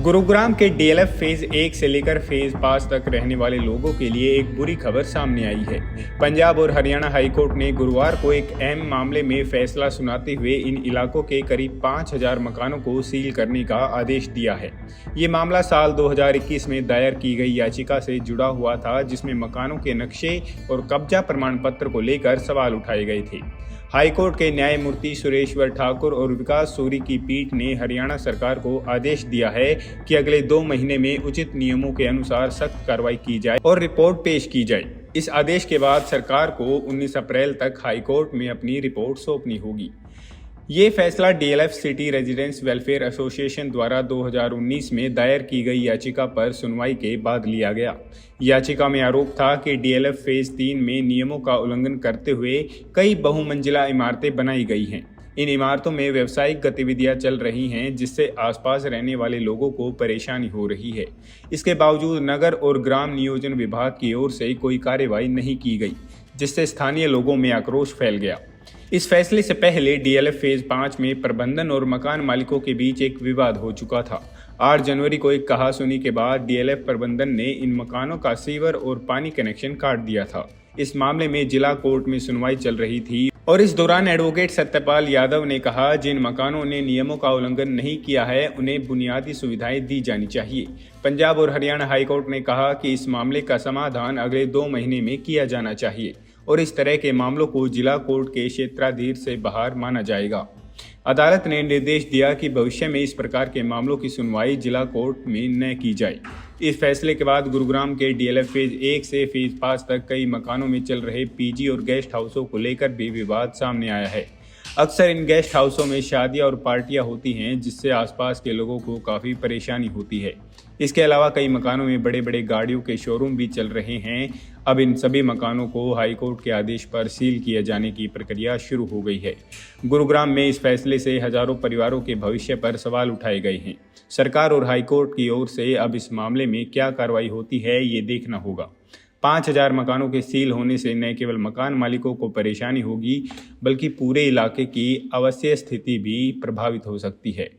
गुरुग्राम के DLF phase 1 से लेकर फेज 5 तक रहने वाले लोगों के लिए एक बुरी खबर सामने आई है। पंजाब और हरियाणा हाईकोर्ट ने गुरुवार को एक अहम मामले में फैसला सुनाते हुए इन इलाकों के करीब 5,000 मकानों को सील करने का आदेश दिया है। ये मामला साल 2021 में दायर की गई याचिका से जुड़ा हुआ था, जिसमें मकानों के नक्शे और कब्जा प्रमाण पत्र को लेकर सवाल उठाए गए थे। हाईकोर्ट के न्यायमूर्ति सुरेश्वर ठाकुर और विकास सूरी की पीठ ने हरियाणा सरकार को आदेश दिया है कि अगले 2 महीने में उचित नियमों के अनुसार सख्त कार्रवाई की जाए और रिपोर्ट पेश की जाए। इस आदेश के बाद सरकार को 19 अप्रैल तक हाईकोर्ट में अपनी रिपोर्ट सौंपनी होगी। ये फैसला DLF city residents welfare association द्वारा 2019 में दायर की गई याचिका पर सुनवाई के बाद लिया गया। याचिका में आरोप था कि डीएलएफ फेज 3 में नियमों का उल्लंघन करते हुए कई बहुमंजिला इमारतें बनाई गई हैं। इन इमारतों में व्यावसायिक गतिविधियां चल रही हैं, जिससे आसपास रहने वाले लोगों को परेशानी हो रही है। इसके बावजूद नगर और ग्राम नियोजन विभाग की ओर से कोई कार्रवाई नहीं की गई, जिससे स्थानीय लोगों में आक्रोश फैल गया। इस फैसले से पहले डीएलएफ फेज 5 में प्रबंधन और मकान मालिकों के बीच एक विवाद हो चुका था। 8 जनवरी को एक कहासुनी के बाद डीएलएफ प्रबंधन ने इन मकानों का सीवर और पानी कनेक्शन काट दिया था। इस मामले में जिला कोर्ट में सुनवाई चल रही थी और इस दौरान एडवोकेट सत्यपाल यादव ने कहा, जिन मकानों ने नियमों का उल्लंघन नहीं किया है उन्हें बुनियादी सुविधाएं दी जानी चाहिए। पंजाब और हरियाणा हाईकोर्ट ने कहा कि इस मामले का समाधान अगले 2 महीने में किया जाना चाहिए और इस तरह के मामलों को जिला कोर्ट के क्षेत्राधीन से बाहर माना जाएगा। अदालत ने निर्देश दिया कि भविष्य में इस प्रकार के मामलों की सुनवाई जिला कोर्ट में न की जाए। इस फैसले के बाद गुरुग्राम के डीएलएफ फेज 1 से फेज 5 तक कई मकानों में चल रहे पीजी और गेस्ट हाउसों को लेकर भी विवाद सामने आया है। अक्सर इन गेस्ट हाउसों में शादियां और पार्टियां होती हैं, जिससे आसपास के लोगों को काफ़ी परेशानी होती है। इसके अलावा कई मकानों में बड़े बड़े गाड़ियों के शोरूम भी चल रहे हैं। अब इन सभी मकानों को हाईकोर्ट के आदेश पर सील किए जाने की प्रक्रिया शुरू हो गई है। गुरुग्राम में इस फैसले से हजारों परिवारों के भविष्य पर सवाल उठाए गए हैं। सरकार और हाईकोर्ट की ओर से अब इस मामले में क्या कार्रवाई होती है, ये देखना होगा। 5,000 मकानों के सील होने से न केवल मकान मालिकों को परेशानी होगी, बल्कि पूरे इलाके की आवासीय स्थिति भी प्रभावित हो सकती है।